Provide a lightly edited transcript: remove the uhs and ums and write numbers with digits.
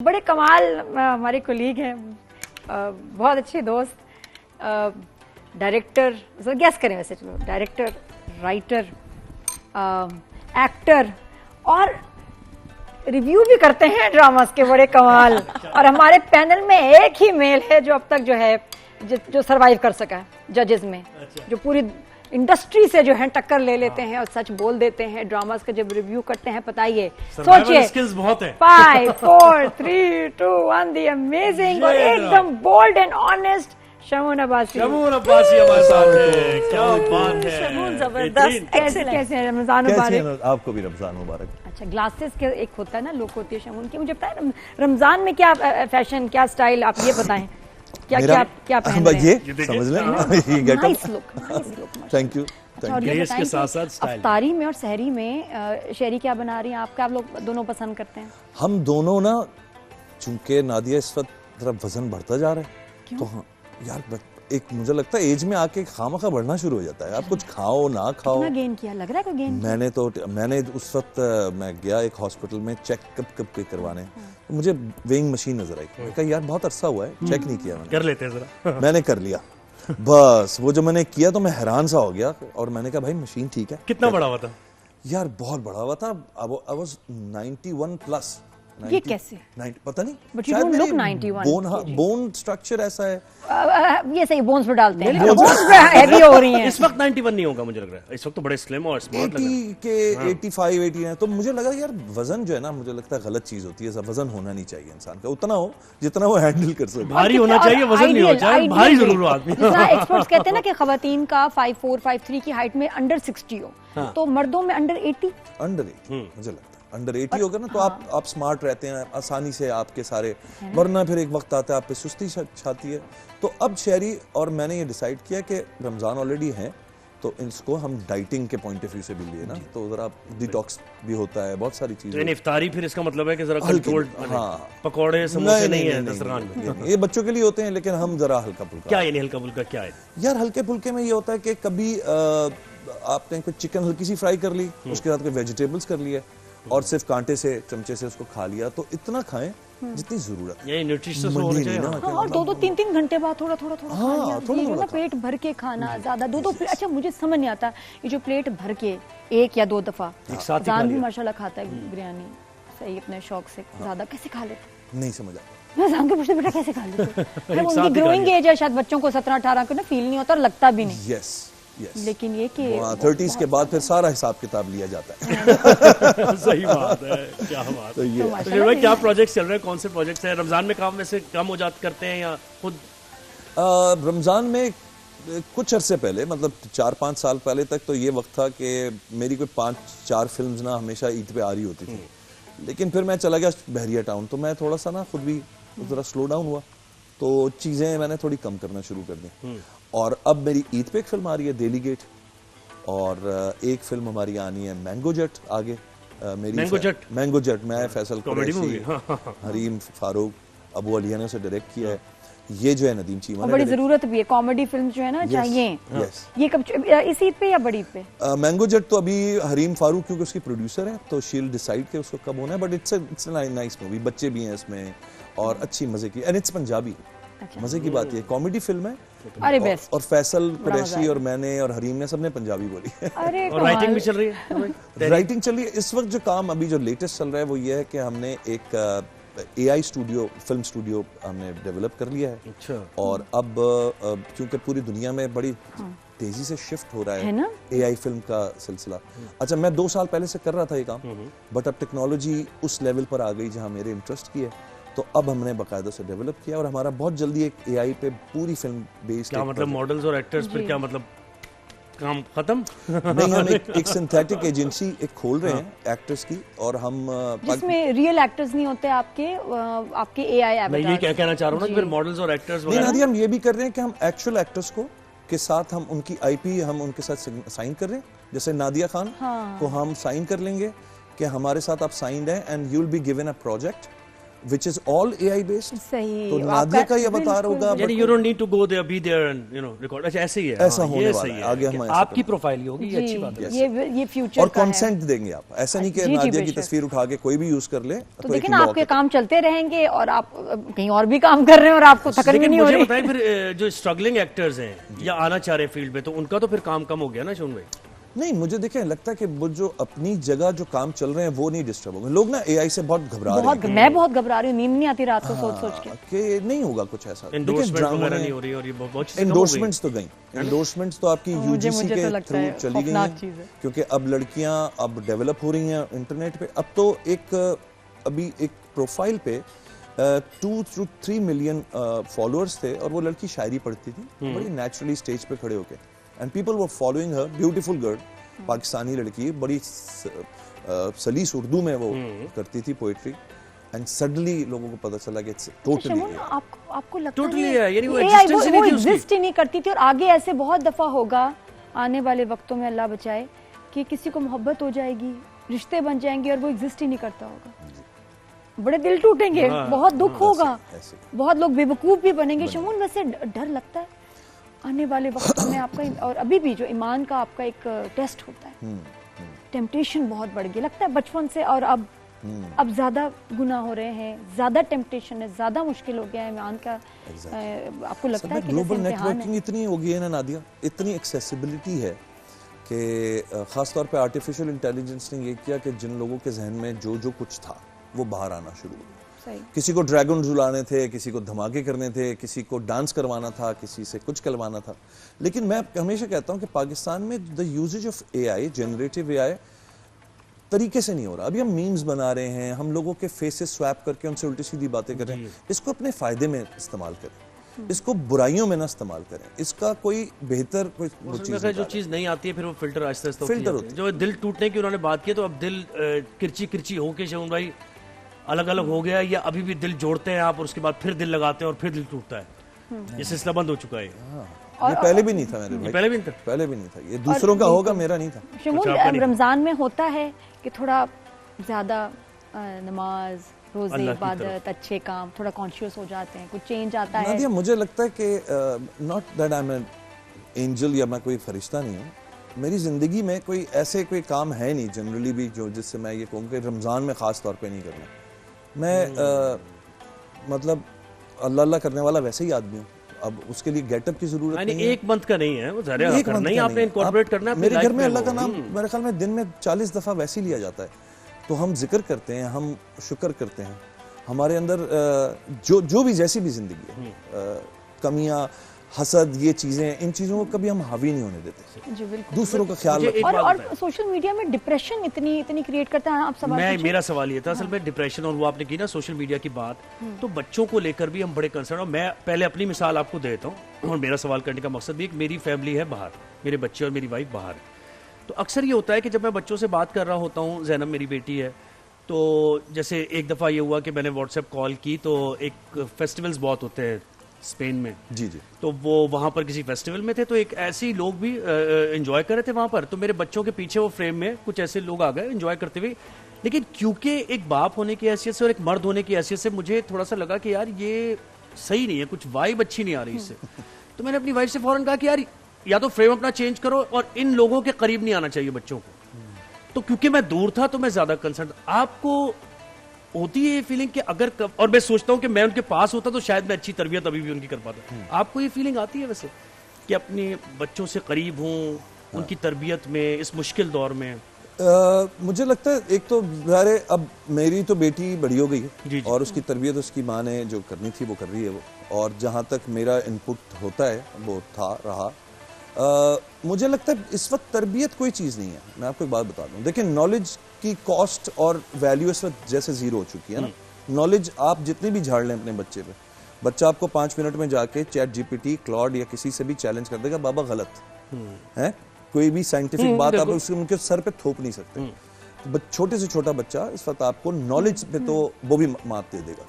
बड़े कमाल हमारे कोलीग हैं, बहुत अच्छे दोस्त, डायरेक्टर, गैस करें वैसे, चलो डायरेक्टर, राइटर, एक्टर और रिव्यू भी करते हैं ड्रामास के, बड़े कमाल। और हमारे पैनल में एक ही मेल है जो अब तक जो है जो सर्वाइव कर सका जजेस में, जो पूरी इंडस्ट्री से जो है टक्कर ले लेते हैं और सच बोल देते हैं ड्रामास का जब रिव्यू करते हैं। बताइए, सोचिए, स्किल्स बहुत है। 5 4 3 2 1 दी अमेजिंग और एकदम bold and honest Shamoon Abbasi. Shamoon Abbasi हमारे साथ है, क्या बात है। शमून जबरदस्त। कैसे हैं? रमजान मुबारक। आपको भी रमजान मुबारक। अच्छा, ग्लासेस के एक होता है ना, लुक होती है शमून की। मुझे पता है रमजान में क्या फैशन, क्या स्टाइल, आप ये बताएं, क्या क्या क्या पहन रहे हैं? ये समझ लें, ये getup. Nice look. Thank you. और ये इसके साथ साथ स्टाइल। अफ्तारी में और सहरी में शहरी क्या बना रही हैं आप लोग दोनों पसंद करते हैं? हम दोनों ना, चूंकि नादिया इस वक्त तरफ वजन बढ़ता जा रहा है, तो हाँ यार, एक मुझे लगता है एज में आके खामखा बढ़ना शुरू हो जाता है। आप कुछ खाओ ना खाओ। कितना गेन किया, लग रहा है कोई गेन? मैंने उस वक्त मैं गया एक हॉस्पिटल में चेकअप के करवाने, तो मुझे वेइंग मशीन नजर आई। मैंने कहा यार बहुत अरसा हुआ है चेक नहीं किया मैंने। कर लेते हैं जरा। मैंने कर लिया, बस वो जो मैंने किया तो मैं हैरान सा हो गया और मैंने कहा भाई मशीन ठीक है। कितना बड़ा हुआ था? यार बहुत बड़ा हुआ था। I was 91 plus. ये कैसे? पता नहीं, But you don't look 91 bone structure ऐसा है। ये सही बोन्स पे डालते हैं, बोन्स पे हैवी हो रही हैं। इस वक्त 91 नहीं होगा मुझे लग रहा है, इस वक्त तो बड़े स्लिम और स्मार्ट लग रहे हैं। 80 के 85 80 है। तो मुझे लगा यार वजन जो है ना, मुझे लगता है गलत चीज होती है। वजन होना नहीं चाहिए इंसान का, उतना हो जितना वो हैंडल कर सके। भारी होना चाहिए, वजन नहीं होना चाहिए, भारी जरूर हो आदमी। एक्सपर्ट्स कहते हैं ना कि खवातीन का 5'4" 5'3" की हाइट में अंडर 60 हो, तो मर्दों में अंडर 80। मुझे लगता है अंडर 80 होगा ना, तो आप स्मार्ट रहते हैं, आसानी से आपके सारे, वरना फिर एक वक्त आता है आप पे सुस्ती छाती है। तो अब शहरी और मैंने ये डिसाइड किया कि रमजान ऑलरेडी है, तो इसको हम डाइटिंग के पॉइंट ऑफ व्यू से भी लिए ना, तो जरा डिटॉक्स भी होता है, बहुत सारी चीजें। तो इफ्तारी फिर इसका मतलब है कि जरा कंट्रोल्ड, हाँ, पकौड़े समोसे नहीं है दस्तरखान में। ये बच्चों के लिए होते हैं, लेकिन हम जरा हल्का फुल्का। क्या ये हल्का फुल्का क्या है यार? हल्के फुल्के में ये होता है कि कभी आपने कोई चिकन हल्की सी फ्राई कर ली, उसके साथ कोई वेजिटेबल्स कर लिए और सिर्फ कांटे से चमचे से उसको खा लिया, तो इतना खाएं जितनी जरूरत है। ये न्यूट्रिशियस होना चाहिए। हाँ, और 2-3 घंटे बाद थोड़ा थोड़ा ना पेट भर के खाना, ज्यादा 2 प्लेट। अच्छा, मुझे समझ नहीं आता ये जो प्लेट भर के 1 या 2 दफा, जान भी माशाल्लाह खाता है बिरयानी सही अपने शौक से, ज्यादा कैसे खा लेते? नहीं समझ आता। मैं जान के पूछते बेटा कैसे खा लेते? उनकी ग्रोइंग एज है, शायद बच्चों को 17-18 को ना फील नहीं होता और लगता भी नहीं। यस लेकिन ये कि 30s के बाद फिर सारा हिसाब किताब लिया जाता है। सही बात है, क्या बात। तो ये क्या प्रोजेक्ट चल रहे हैं, कौन से प्रोजेक्ट्स हैं? रमजान में काम वैसे कम हो जाते करते हैं या खुद? रमजान में कुछ अरसे पहले, मतलब 4-5 साल पहले तक तो ये वक्त था कि मेरी कोई 5-4 फिल्म्स ना हमेशा ईद पे आ रही होती थी। लेकिन फिर मैं चला गया बहरिया टाउन, तो मैं थोड़ा सा ना खुद भी जरा स्लो डाउन हुआ, तो चीजें मैंने थोड़ी कम करना शुरू कर दी। और अब मेरी ईद पे एक फिल्म आ रही है डेली गेट, और एक फिल्म हमारी आनी है मैंगो जट आगे। मैंगो जट मैं फैसल कुरैशी, हरीम फारूक, अबू अलिया ने उसे डायरेक्ट किया है। ये जो है नदीम चीमा ने, बड़ी जरूरत भी है कॉमेडी फिल्म जो है ना, चाहिए। ये कब, इस ईद पे या बड़ी ईद पे? मैंगो जट तो अभी हरीम फारूक क्योंकि उसकी प्रोड्यूसर है, तो शी विल डिसाइड कि उसको कब होना है। But it's a nice movie, बच्चे भी हैं इसमें और अच्छी मजे की, एंड इट्स पंजाबी। मजे की बात ये कॉमेडी फिल्म है। अरे बेस्ट। और फैसल कुरैशी और मैंने और हरीम ने सबने पंजाबी बोली है। अरे और राइटिंग भी चल रही है। राइटिंग चल रही है इस वक्त। जो काम अभी जो लेटेस्ट चल रहा है वो ये है कि हमने एक AI स्टूडियो, फिल्म स्टूडियो हमने डेवलप कर लिया है। अच्छा। और अब क्योंकि पूरी दुनिया में बड़ी तेजी से शिफ्ट हो रहा है ना AI फिल्म का सिलसिला। अच्छा, मैं 2 साल पहले से कर रहा था ये काम, बट अब टेक्नोलॉजी उस लेवल पर आ गई जहां मेरे इंटरेस्ट की है, तो अब हमने बाकायदा से डेवलप किया और हमारा बहुत जल्दी एक AI पे पूरी फिल्म बेस्ड। क्या मतलब मॉडल्स और एक्टर्स पर क्या मतलब काम खत्म? नहीं, हम एक सिंथेटिक एजेंसी एक खोल रहे हैं एक्टर्स की, और हम जिसमें रियल एक्टर्स नहीं होते आपके AI एवतार। मैं ये क्या कहना चाह रहा हूँ ना, फिर मॉडल्स और एक्टर्स वगैरह। नहीं, हम ये भी कर रहे हैं कि हम एक्चुअल एक्टर्स को के साथ हम उनकी IP हम उनके साथ साइन कर रहे हैं। जैसे नादिया खान को हम साइन कर लेंगे कि हमारे साथ आप साइंड हैं and you will be given a project, which is all AI based. सही, तो नादिया का ये अवतार होगा, यानी you don't need to go there, be there and record. अच्छा ऐसे ही है, ऐसा होने वाला है, आगे हम आपकी प्रोफाइल ही होगी, ये अच्छी बात है। ये फ्यूचर और कंसेंट देंगे आप, ऐसा नहीं कि नादिया की तस्वीर उठा के कोई भी यूज कर ले। तो देखिए ना, आपके काम चलते रहेंगे और आप कहीं और भी काम कर रहे हैं और आपको थकन भी नहीं हो रही। बताइए फिर जो स्ट्रगलिंग एक्टर्स हैं या आना चाह रहे फील्ड में, तो उनका तो फिर काम कम हो गया ना शोन भाई? नहीं, मुझे देखें लगता है कि वो जो अपनी जगह जो काम चल रहे हैं वो नहीं डिस्टर्ब होंगे। लोग ना एआई से बहुत घबरा रहे हैं। मैं बहुत घबरा रही हूँ, नींद नहीं आती रात को सोच के कि नहीं होगा कुछ ऐसा। एंडोर्समेंट्स तो गई, एंडोर्समेंट्स तो आपकी यूजीसी के थ्रू चली गई हैं, क्योंकि अब लड़कियां अब डेवलप हो रही हैं इंटरनेट पे। अब तो अभी एक प्रोफाइल पे 2 to 3 मिलियन फॉलोअर्स थे और वो लड़की शायरी पढ़ती थी बड़ी नेचुरली स्टेज पे खड़े होके, and people were following her. Beautiful girl, Pakistani लड़की, बड़ी सलीस उर्दू में वो करती थी पोएट्री, एंड सडनली लोगों को पता चला कि इट्स टोटली आपको लगता है यानी वो एग्जिस्ट ही नहीं करती थी। और आगे ऐसे बहुत दफा होगा आने वाले वक्तों में, अल्लाह बचाए, कि किसी को मोहब्बत हो जाएगी, रिश्ते बन जाएंगे और वो एग्जिस्ट ही नहीं करता होगा। बड़े दिल टूटेंगे, बहुत दुख होगा, बहुत लोग बेवकूफ भी बनेंगे। शमून, वैसे डर लगता है आने वाले वक्त में आपका, और अभी भी जो ईमान का आपका एक टेस्ट होता है, टेम्पटेशन बहुत बढ़ गई लगता है बचपन से, और अब ज्यादा गुनाह हो रहे हैं, ज्यादा टेम्पटेशन है, ज्यादा मुश्किल हो गया है ईमान का। आपको लगता है कि ग्लोबल नेटवर्किंग इतनी हो गई है ना नादिया, इतनी एक्सेसिबिलिटी है कि खासतौर पे आर्टिफिशियल इंटेलिजेंस ने ये किया कि जिन लोगों के जहन में जो कुछ था वो बाहर आना शुरू हो गया। किसी को ड्रैगन झुलाने थे, किसी को धमाके करने थे, किसी को डांस करवाना था, किसी से कुछ करवाना था। लेकिन मैं हमेशा कहता हूं कि पाकिस्तान में the uses of AI, generative AI तरीके से नहीं हो रहा। अभी हम मीम्स बना रहे हैं, हम लोगों के फेसेस स्वैप करके उनसे उल्टी सीधी बातें कर रहे हैं। इसको अपने फायदे में इस्तेमाल करें, इसको बुराइयों में ना इस्तेमाल करें। इसका कोई बेहतर कोई जो चीज नहीं आती है फिर वो फिल्टर आहिस्ता आहिस्ता फिल्टर होती है। जो दिल टूटने की उन्होंने बात की, तो अब दिल किरची किरची होके शमून भाई अलग अलग हो गया, या अभी भी दिल जोड़ते हैं आप और उसके बाद फिर दिल लगाते हैं और फिर दिल टूटता है? ये सिलसिला बंद हो चुका है। ये पहले भी नहीं था मेरे भाई, पहले भी नहीं था। ये दूसरों का होगा, मेरा नहीं था। शमून, रमजान में होता है कि थोड़ा ज्यादा नमाज, रोजे, इबादत, अच्छे काम, थोड़ा कॉन्शियस हो जाते हैं, कुछ चेंज आता है। नादिया, मुझे लगता है कि not that I am an angel या मैं कोई फरिश्ता नहीं हूँ। मेरी जिंदगी में कोई ऐसे कोई काम है नहीं जनरली भी जो जिससे मैं ये कहूँ कि रमजान में खास तौर पे नहीं करना। मैं मतलब अल्लाह करने वाला वैसे ही आदमी हूँ। अब उसके लिए गेटअप की जरूरत नहीं है। एक मंथ का नहीं है वो, एक मंथ नहीं, आपने इनकॉर्पोरेट करना है। मेरे घर में अल्लाह का नाम मेरे ख्याल में दिन में 40 दफा वैसे ही लिया जाता है। तो हम जिक्र करते हैं, हम शुक्र करते हैं। हमारे अंदर जो भी जैसी भी जिंदगी है, कमियां, हसद, ये चीजें, इन चीजों को कभी हम हावी नहीं होने देते। जी बिल्कुल, दूसरों का ख्याल रखें। और सोशल मीडिया में डिप्रेशन इतनी क्रिएट करता है। आप सवाल मेरा सवाल ये था असल में डिप्रेशन, और वो आपने की ना सोशल मीडिया की बात, तो बच्चों को लेकर भी हम बड़े कंसर्न। और मैं पहले अपनी मिसाल आपको देता हूँ, और मेरा सवाल करने का मकसद भी, मेरी फैमिली है बाहर, मेरे बच्चे और मेरी वाइफ बाहर है। तो अक्सर ये होता है कि जब मैं बच्चों से बात कर रहा होता हूँ, जैनब मेरी बेटी है, तो जैसे एक दफ़ा ये हुआ कि मैंने व्हाट्सएप कॉल की, तो एक फेस्टिवल्स बहुत होते हैं स्पेन में। जी। तो वो वहाँ पर किसी फेस्टिवल में थे, तो एक ऐसे ही लोग भी एंजॉय कर रहे थे वहाँ पर। तो मेरे बच्चों के पीछे वो फ्रेम में कुछ ऐसे लोग आ गए एंजॉय करते हुए। लेकिन क्योंकि एक बाप होने की हैसियत से और एक मर्द होने की हैसियत से मुझे थोड़ा सा लगा कि यार ये सही नहीं है, कुछ वाइब अच्छी नहीं आ रही इससे। तो मैंने अपनी वाइफ से फौरन कहा कि यार या तो फ्रेम अपना चेंज करो, और इन लोगों के करीब नहीं आना चाहिए बच्चों को। तो क्योंकि मैं दूर था तो मैं ज्यादा कंसर्न। आपको होती है ये फीलिंग कि अगर और मैं सोचता हूं कि मैं उनके पास होता तो शायद मैं अच्छी तरबियत अभी भी उनकी कर पाता। आपको ये फीलिंग आती है वैसे कि अपने बच्चों से करीब हूं, उनकी तरबियत में इस मुश्किल दौर में? मुझे लगता है एक तो ज़ाहिर है अब मेरी तो बेटी बड़ी हो गई है जी। और उसकी तरबियत उसकी माँ ने जो करनी थी वो कर रही है वो, और जहाँ तक मेरा इनपुट होता है वो रहा। मुझे लगता है इस वक्त तरबियत कोई चीज़ नहीं है। मैं आपको एक बात बता दूं, देखिए नॉलेज की कॉस्ट और वैल्यू इस वक्त जैसे जीरो हो चुकी है ना। नॉलेज आप जितनी भी झाड़ लें अपने बच्चे पे, बच्चा आपको 5 मिनट में जाके चैट जीपीटी, क्लॉड या किसी से भी चैलेंज कर देगा, बाबा गलत है। कोई भी साइंटिफिक बात आप उनके सर पे थोप नहीं सकते। छोटे से छोटा बच्चा इस वक्त आपको नॉलेज पे तो वो भी मात दे देगा।